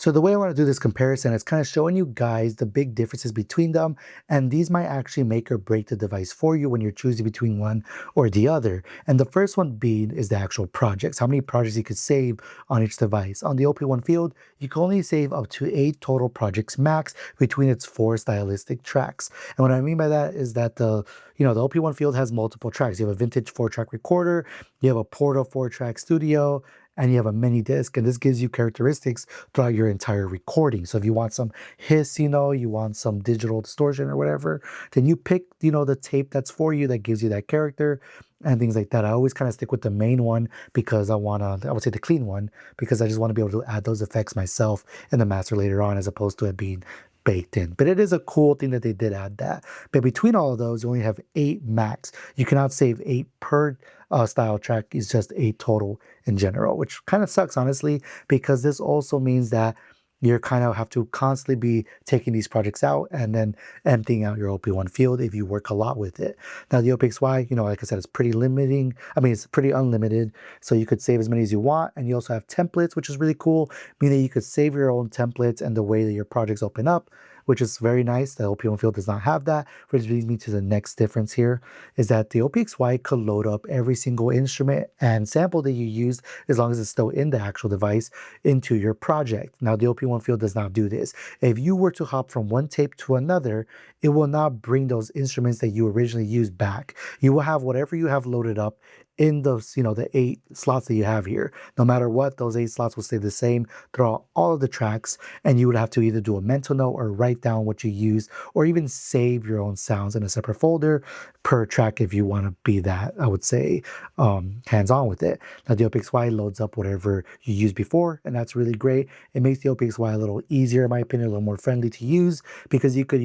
So the way I want to do this comparison is kind of showing you guys the big differences between them, and these might actually make or break the device for you when you're choosing between one or the other. And the first one being is the actual projects, how many projects you could save on each device. On the OP1 Field, you can only save up to 8 total projects max between its 4 stylistic tracks. And what I mean by that is that the OP1 Field has multiple tracks. You have a vintage 4-track recorder, you have a portal 4-track studio, and you have a mini disc, and this gives you characteristics throughout your entire recording. So if you want some hiss, you want some digital distortion or whatever, then you pick, the tape that's for you that gives you that character and things like that. I always kind of stick with the main one because I would say the clean one, because I just want to be able to add those effects myself in the master later on, as opposed to it being baked in. But it is a cool thing that they did add that. But between all of those, you only have 8 max. You cannot save 8 per style track. It's just 8 total in general, which kind of sucks, honestly, because this also means that you kind of have to constantly be taking these projects out and then emptying out your OP1 Field if you work a lot with it. Now the OPXY, like I said, it's pretty limiting. I mean, it's pretty unlimited, so you could save as many as you want. And you also have templates, which is really cool, meaning you could save your own templates and the way that your projects open up, which is very nice. The OP1 Field does not have that, which leads me to the next difference here, is that the OPXY could load up every single instrument and sample that you used, as long as it's still in the actual device, into your project. Now, the OP1 Field does not do this. If you were to hop from one tape to another, it will not bring those instruments that you originally used back. You will have whatever you have loaded up in those, the 8 slots that you have here. No matter what, those 8 slots will stay the same throughout all of the tracks, and you would have to either do a mental note or write down what you used, or even save your own sounds in a separate folder per track if you want to be that, I would say, hands-on with it. Now, the OPXY loads up whatever you used before, and that's really great. It makes the OPXY a little easier, in my opinion, a little more friendly to use, because you could,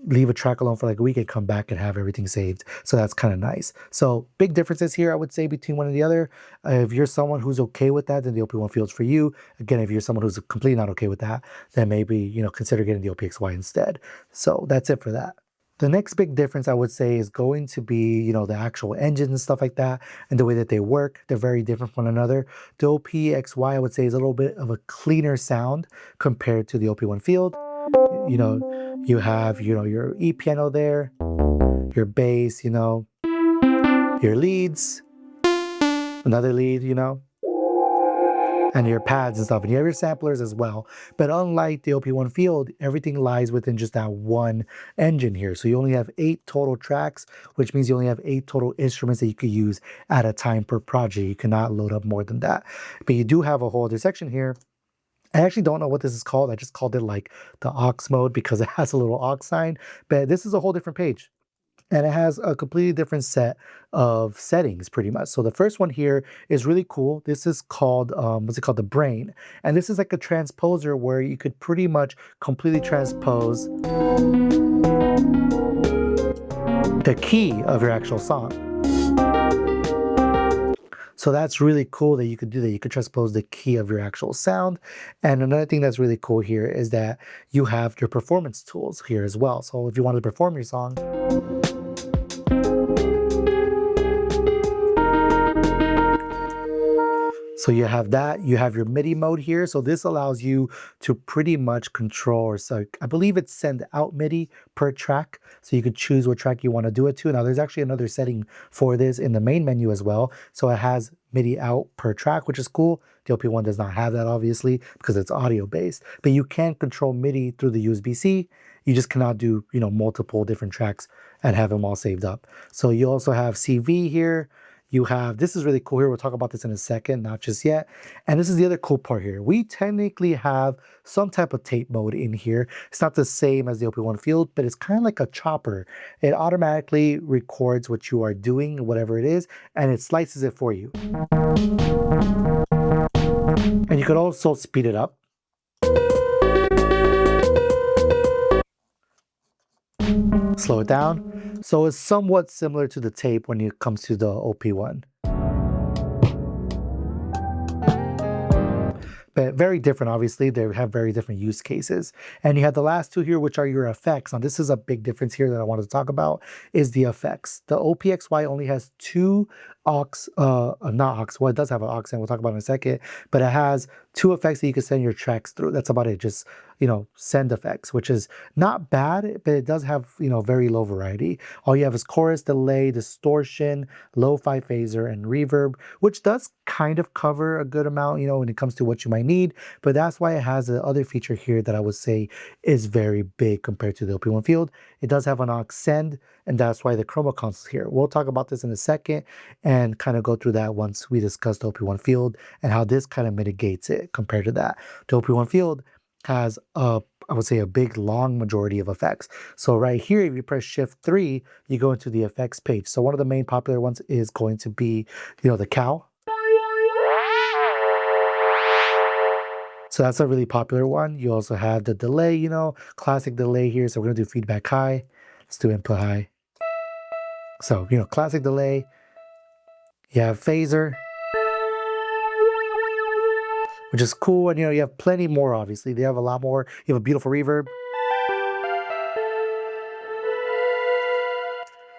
leave a track alone for like a week and come back and have everything saved. So that's kind of nice. So big differences here, I would say, between one and the other. If you're someone who's okay with that, then the OP1 Field's for you. Again, if you're someone who's completely not okay with that, then maybe, consider getting the OPXY instead. So that's it for that. The next big difference, I would say, is going to be, the actual engines and stuff like that, and the way that they work. They're very different from one another. The OPXY, I would say, is a little bit of a cleaner sound compared to the OP1 Field. You have, your E piano there, your bass, your leads, another lead, and your pads and stuff, and you have your samplers as well. But unlike the OP1 Field, everything lies within just that one engine here. So you only have 8 total tracks, which means you only have 8 total instruments that you could use at a time per project. You cannot load up more than that. But you do have a whole other section here. I actually don't know what this is called. I just called it like the aux mode because it has a little aux sign, but this is a whole different page. And it has a completely different set of settings, pretty much. So the first one here is really cool. This is called, what's it called? The brain. And this is like a transposer where you could pretty much completely transpose the key of your actual song. So that's really cool that you could do that. You could transpose the key of your actual sound. And another thing that's really cool here is that you have your performance tools here as well. So if you want to perform your song, so you have that. You have your MIDI mode here. So this allows you to pretty much control, or so I believe it's send out MIDI per track. So you could choose what track you want to do it to. Now there's actually another setting for this in the main menu as well. So it has MIDI out per track, which is cool. The OP1 does not have that, obviously, because it's audio based. But you can control MIDI through the USB-C. You just cannot do, multiple different tracks and have them all saved up. So you also have CV here. You have, this is really cool here. We'll talk about this in a second, not just yet. And this is the other cool part here. We technically have some type of tape mode in here. It's not the same as the OP1 Field, but it's kind of like a chopper. It automatically records what you are doing, whatever it is, and it slices it for you. And you could also speed it up. Slow it down. So it's somewhat similar to the tape when it comes to the OP1. But very different, obviously. They have very different use cases. And you have the last two here, which are your effects. Now, this is a big difference here that I wanted to talk about, is the effects. The OPXY only has 2 aux, not aux, well, it does have an aux, and we'll talk about it in a second, but it has two effects that you can send your tracks through. That's about it. Just, send effects, which is not bad, but it does have, very low variety. All you have is chorus, delay, distortion, lo-fi phaser, and reverb, which does kind of cover a good amount, when it comes to what you might need. But that's why it has the other feature here that I would say is very big compared to the OP1 Field. It does have an aux send, and that's why the chroma console is here. We'll talk about this in a second and kind of go through that once we discuss the OP1 Field and how this kind of mitigates it compared to that. The OP1 Field has I would say a big long majority of effects. So right here, if you press Shift 3, you go into the effects page. So one of the main popular ones is going to be, the cow. So that's a really popular one. You also have the delay, classic delay here. So we're gonna do feedback high. Let's do input high. So, classic delay. You have phaser, which is cool. And, you have plenty more, obviously. They have a lot more. You have a beautiful reverb.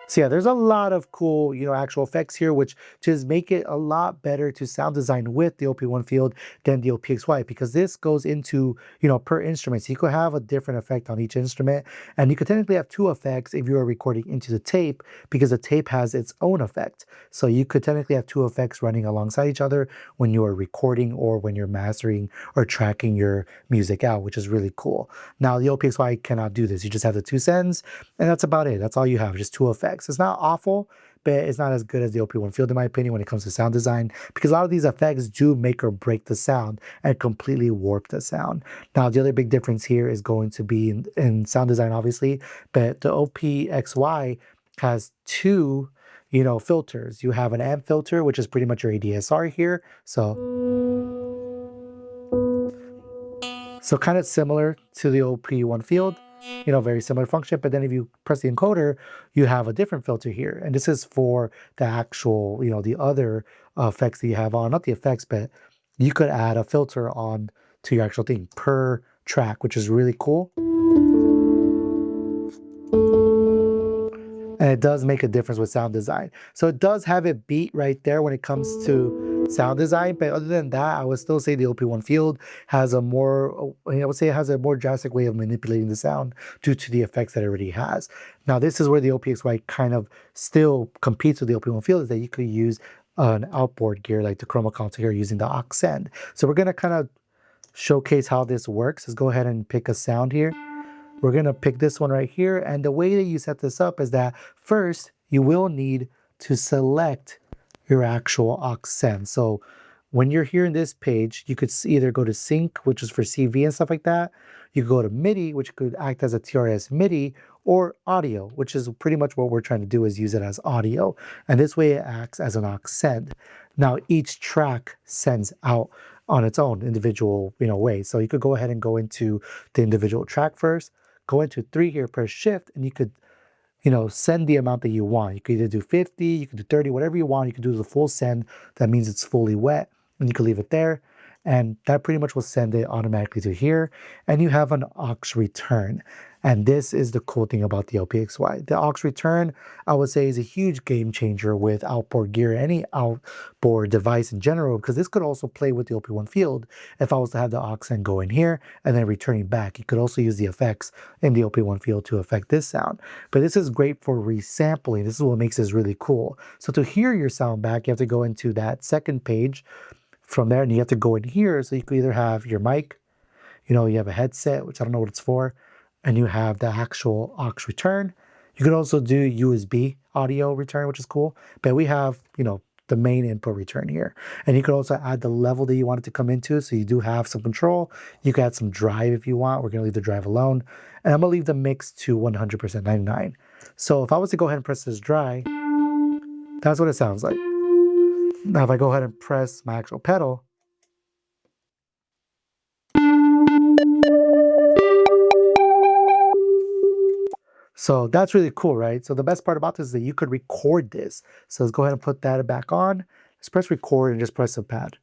So yeah, there's a lot of cool, actual effects here, which just make it a lot better to sound design with the OP1 Field than the OPXY, because this goes into, per instrument. So you could have a different effect on each instrument, and you could technically have two effects if you are recording into the tape, because the tape has its own effect. So you could technically have two effects running alongside each other when you are recording or when you're mastering or tracking your music out, which is really cool. Now the OPXY cannot do this. You just have the two sends, and that's about it. That's all you have, just two effects. It's not awful, but it's not as good as the OP1 Field, in my opinion, when it comes to sound design, because a lot of these effects do make or break the sound and completely warp the sound. Now, the other big difference here is going to be in sound design, obviously, but the OPXY has two, filters. You have an amp filter, which is pretty much your ADSR here. So kind of similar to the OP1 Field, very similar function. But then if you press the encoder, you have a different filter here. And this is for the actual, the other effects that you have on, not the effects, but you could add a filter on to your actual thing per track, which is really cool. And it does make a difference with sound design. So it does have it beat right there when it comes to sound design. But other than that, I would still say the OP1 Field has a more, I would say it has a more drastic way of manipulating the sound due to the effects that it already has. Now, this is where the OPXY kind of still competes with the OP1 Field, is that you could use an outboard gear like the chroma console here using the aux send. So we're going to kind of showcase how this works. Let's go ahead and pick a sound here. We're going to pick this one right here. And the way that you set this up is that first you will need to select your actual aux send. So when you're here in this page, you could either go to sync, which is for CV and stuff like that. You could go to MIDI, which could act as a TRS MIDI, or audio, which is pretty much what we're trying to do, is use it as audio. And this way it acts as an aux send. Now each track sends out on its own individual, way. So you could go ahead and go into the individual track first. Go into 3 here, press shift, and you could, send the amount that you want. You could either do 50, you could do 30, whatever you want. You could do the full send. That means it's fully wet, and you could leave it there. And that pretty much will send it automatically to here. And you have an aux return. And this is the cool thing about the OPXY. The aux return, I would say, is a huge game changer with outboard gear, any outboard device in general, because this could also play with the OP1 Field. If I was to have the aux send go in here and then returning back, you could also use the effects in the OP1 Field to affect this sound. But this is great for resampling. This is what makes this really cool. So to hear your sound back, you have to go into that second page from there, and you have to go in here. So you could either have your mic, you have a headset, which I don't know what it's for, and you have the actual aux return. You could also do USB audio return, which is cool. But we have, the main input return here. And you could also add the level that you want it to come into. So you do have some control. You can add some drive if you want. We're going to leave the drive alone. And I'm going to leave the mix to 100% 99. So if I was to go ahead and press this dry, that's what it sounds like. Now, if I go ahead and press my actual pedal, so that's really cool, right? So the best part about this is that you could record this. So let's go ahead and put that back on. Let's press record and just press the pad.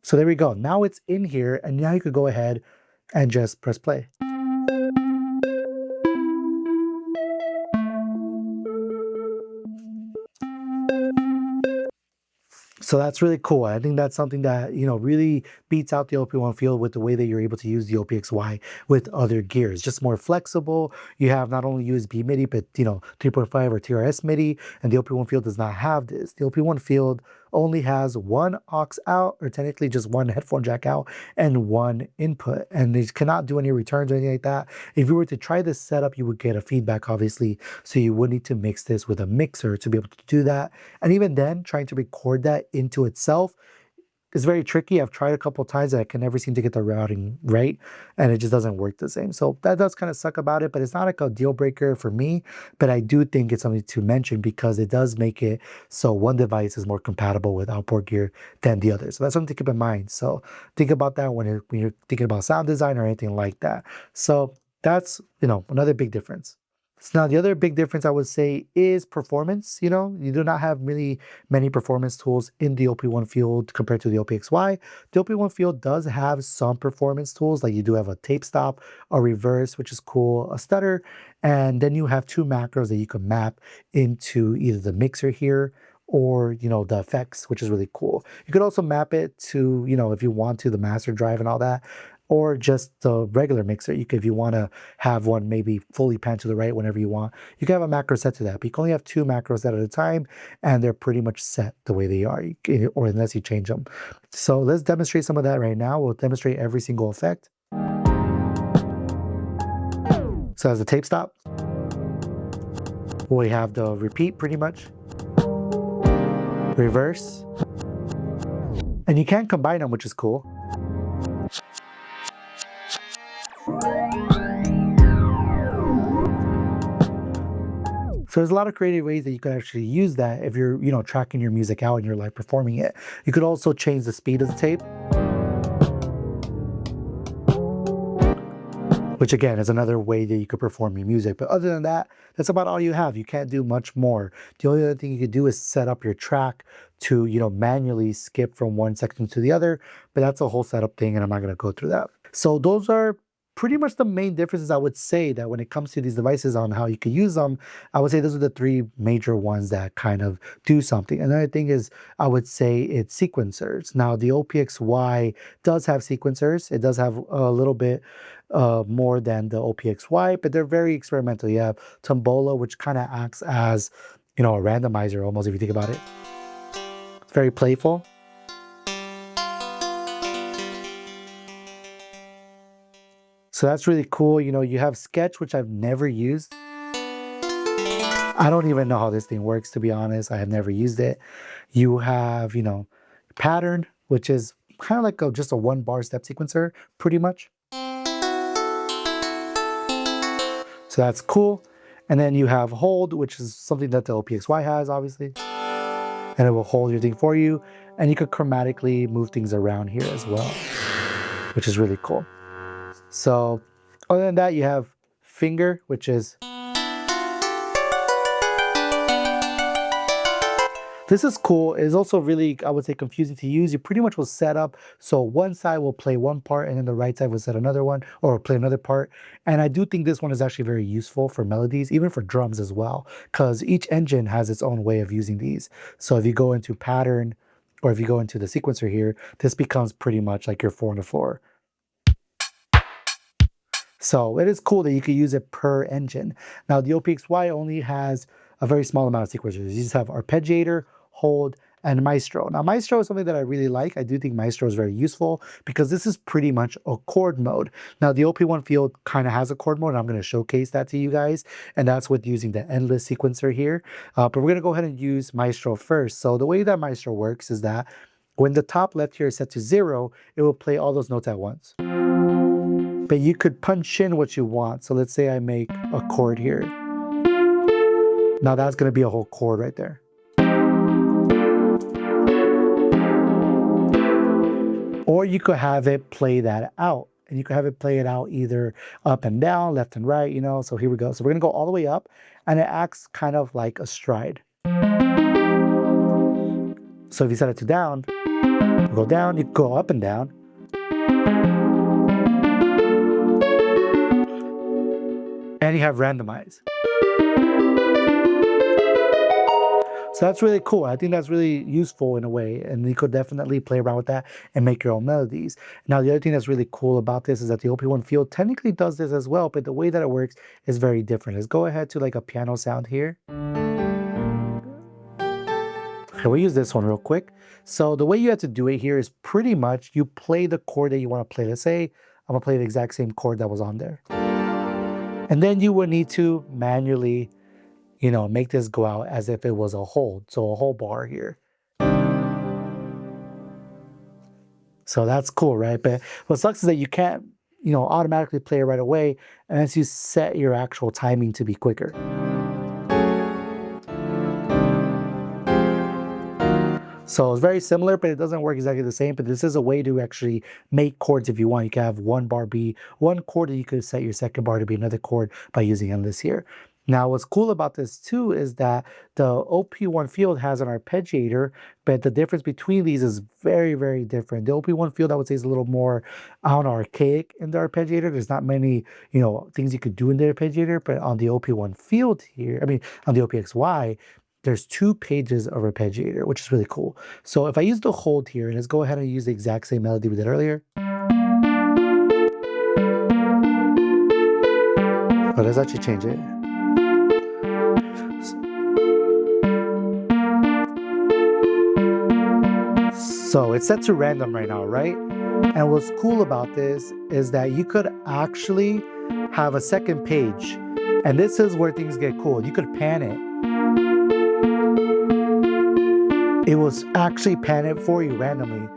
So there we go. Now it's in here, and now you could go ahead and just press play. So that's really cool. I think that's something that, really beats out the OP1 Field with the way that you're able to use the OPXY with other gears. Just more flexible. You have not only USB MIDI, but, 3.5 or TRS MIDI, and the OP1 Field does not have this. The OP1 Field only has one aux out, or technically just one headphone jack out, and one input. And they cannot do any returns or anything like that. If you were to try this setup, you would get a feedback, obviously. So you would need to mix this with a mixer to be able to do that. And even then, trying to record that into itself is very tricky. I've tried a couple of times and I can never seem to get the routing right, and it just doesn't work the same. So that does kind of suck about it, but it's not like a deal breaker for me. But I do think it's something to mention because it does make it so one device is more compatible with outboard gear than the other. So that's something to keep in mind. So think about that when you're thinking about sound design or anything like that. So that's, another big difference. So now the other big difference I would say is performance. You do not have really many performance tools in the OP1 Field compared to the OPXY. The OP1 Field does have some performance tools, like you do have a tape stop, a reverse, which is cool, a stutter, and then you have two macros that you can map into either the mixer here or the effects, which is really cool. You could also map it to, if you want to, the master drive and all that, or just the regular mixer. If you want to have one maybe fully pan to the right whenever you want, you can have a macro set to that. But you can only have two macros at a time, and they're pretty much set the way they are, or unless you change them. So let's demonstrate some of that right now. We'll demonstrate every single effect. So as the tape stop, we have the repeat pretty much, reverse, and you can combine them, which is cool. So there's a lot of creative ways that you could actually use that if you're, tracking your music out and you're live performing it. You could also change the speed of the tape, which again is another way that you could perform your music. But other than that, that's about all you have. You can't do much more. The only other thing you could do is set up your track to, manually skip from one section to the other. But that's a whole setup thing, and I'm not going to go through that. So those are pretty much the main differences I would say that when it comes to these devices on how you could use them. I would say those are the three major ones that kind of do something. Another thing is I would say it's sequencers. Now the OPXY does have sequencers. It does have a little bit more than the OPXY, but they're very experimental. You have Tombola, which kind of acts as, a randomizer almost if you think about it. It's very playful. So that's really cool. You have Sketch, which I've never used. I don't even know how this thing works, to be honest. I have never used it. You have, Pattern, which is kind of like just a one bar step sequencer, pretty much. So that's cool. And then you have Hold, which is something that the OPXY has, obviously. And it will hold your thing for you. And you could chromatically move things around here as well, which is really cool. So other than that, you have Finger, which is, this is cool. It's also really, I would say, confusing to use. You pretty much will set up so one side will play one part and then the right side will set another one or play another part. And I do think this one is actually very useful for melodies, even for drums as well, because each engine has its own way of using these. So if you go into Pattern or if you go into the sequencer here, this becomes pretty much like your 4-on-the-floor. So it is cool that you can use it per engine. Now the OPXY only has a very small amount of sequencers. You just have Arpeggiator, Hold, and Maestro. Now Maestro is something that I really like. I do think Maestro is very useful because this is pretty much a chord mode. Now the OP1 Field kind of has a chord mode, and I'm going to showcase that to you guys, and that's with using the endless sequencer here. But we're going to go ahead and use Maestro first. So the way that Maestro works is that when the top left here is set to 0, it will play all those notes at once. But you could punch in what you want. So let's say I make a chord here. Now that's going to be a whole chord right there. Or you could have it play that out. And you could have it play it out either up and down, left and right, So here we go. So we're going to go all the way up. And it acts kind of like a stride. So if you set it to down, you go down, you go up and down. And you have randomize. So that's really cool. I think that's really useful in a way, and you could definitely play around with that and make your own melodies. Now, the other thing that's really cool about this is that the OP1 Field technically does this as well, but the way that it works is very different. Let's go ahead to like a piano sound here. Okay, we'll use this one real quick. So the way you have to do it here is pretty much you play the chord that you want to play. Let's say I'm gonna play the exact same chord that was on there. And then you would need to manually, make this go out as if it was a hold. So a whole bar here. So that's cool, right? But what sucks is that you can't, automatically play it right away unless you set your actual timing to be quicker. So it's very similar, but it doesn't work exactly the same. But this is a way to actually make chords if you want. You can have one bar be one chord, and you could set your second bar to be another chord by using this here. Now, what's cool about this too is that the OP1 Field has an arpeggiator, but the difference between these is very, very different. The OP1 Field, I would say, is a little more, archaic in the arpeggiator. There's not many, things you could do in the arpeggiator, but on the OP1 Field here, on the OPXY, there's 2 pages of arpeggiator, which is really cool. So if I use the hold here, and let's go ahead and use the exact same melody we did earlier. But let's actually change it. So it's set to random right now, right? And what's cool about this is that you could actually have a second page. And this is where things get cool. You could pan it. It will actually pan it for you randomly.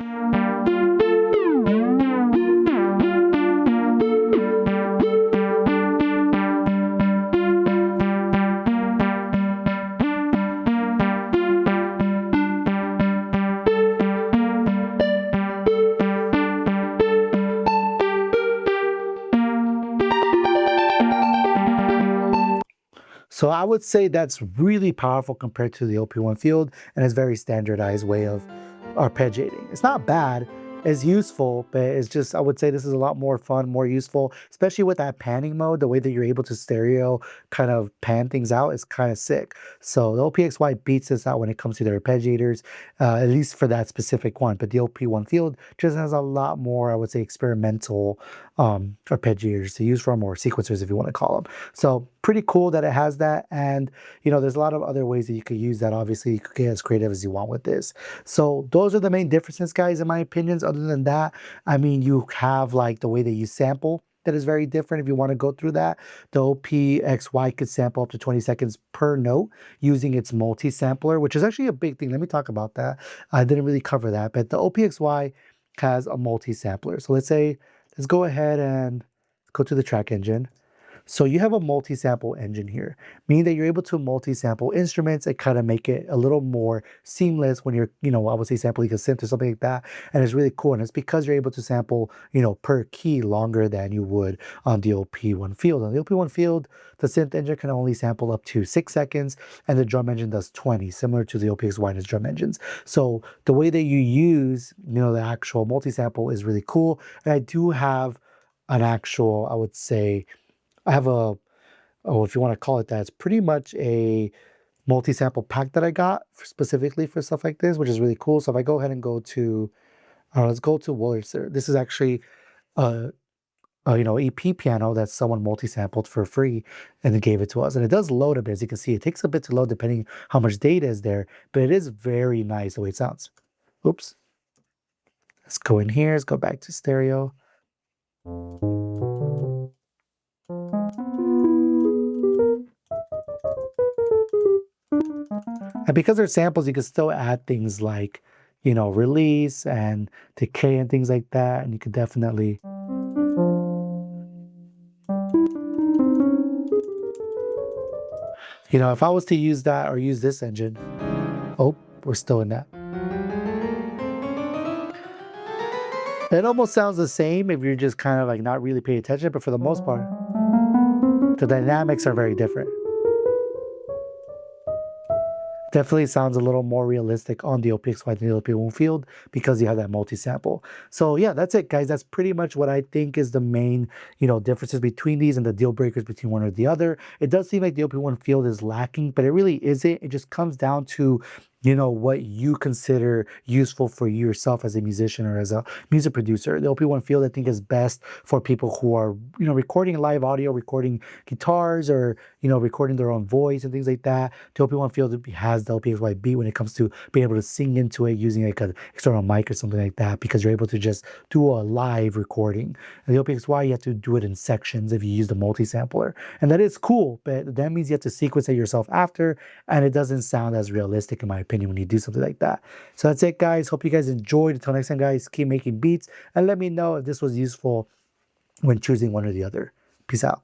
So I would say that's really powerful compared to the OP1 Field, and it's a very standardized way of arpeggiating. It's not bad, it's useful, but it's just, I would say this is a lot more fun, more useful, especially with that panning mode. The way that you're able to stereo kind of pan things out is kind of sick. So the OPXY beats this out when it comes to their arpeggiators, at least for that specific one. But the OP1 Field just has a lot more, I would say, experimental arpeggiators to use from, or sequencers if you want to call them. So pretty cool that it has that. And there's a lot of other ways that you could use that. Obviously, you could get as creative as you want with this. So those are the main differences, guys, in my opinions. Other than that, you have like the way that you sample that is very different. If you want to go through that, the OPXY could sample up to 20 seconds per note using its multi-sampler, which is actually a big thing. Let me talk about that. I didn't really cover that, but the OPXY has a multi-sampler. So let's go ahead and go to the track engine. So you have a multi-sample engine here, meaning that you're able to multi-sample instruments and kind of make it a little more seamless when you're, I would say sampling a synth or something like that. And it's really cool. And it's because you're able to sample, per key longer than you would on the OP1 Field. On the OP1 Field, the synth engine can only sample up to 6 seconds, and the drum engine does 20, similar to the OPXY and its drum engines. So the way that you use, the actual multi-sample is really cool. And I do have an actual, I would say, I have if you want to call it that, it's pretty much a multi-sample pack that I got specifically for stuff like this, which is really cool. So if I go ahead and go to, let's go to Wurlitzer. This is actually EP piano that someone multi-sampled for free and then gave it to us. And it does load a bit, as you can see. It takes a bit to load depending how much data is there, but it is very nice the way it sounds. Oops. Let's go in here. Let's go back to stereo. And because they're samples, you can still add things like, release and decay and things like that. And you could definitely. If I was to use that or use this engine, oh, we're still in that. It almost sounds the same if you're just kind of like not really paying attention, but for the most part, the dynamics are very different. Definitely sounds a little more realistic on the OPXY than the OP1 field because you have that multi-sample. So yeah, that's it, guys. That's pretty much what I think is the main, differences between these and the deal breakers between one or the other. It does seem like the OP1 field is lacking, but it really isn't. It just comes down to what you consider useful for yourself as a musician or as a music producer. The OP1 field, I think, is best for people who are, recording live audio, recording guitars, or recording their own voice and things like that. The OP1 field has the OPXY beat when it comes to being able to sing into it using like an external mic or something like that, because you're able to just do a live recording. And the OPXY, you have to do it in sections if you use the multi-sampler. And that is cool, but that means you have to sequence it yourself after, and it doesn't sound as realistic, in my opinion, when you do something like that. So that's it, guys. Hope you guys enjoyed. Until next time, guys, keep making beats and let me know if this was useful when choosing one or the other. Peace out.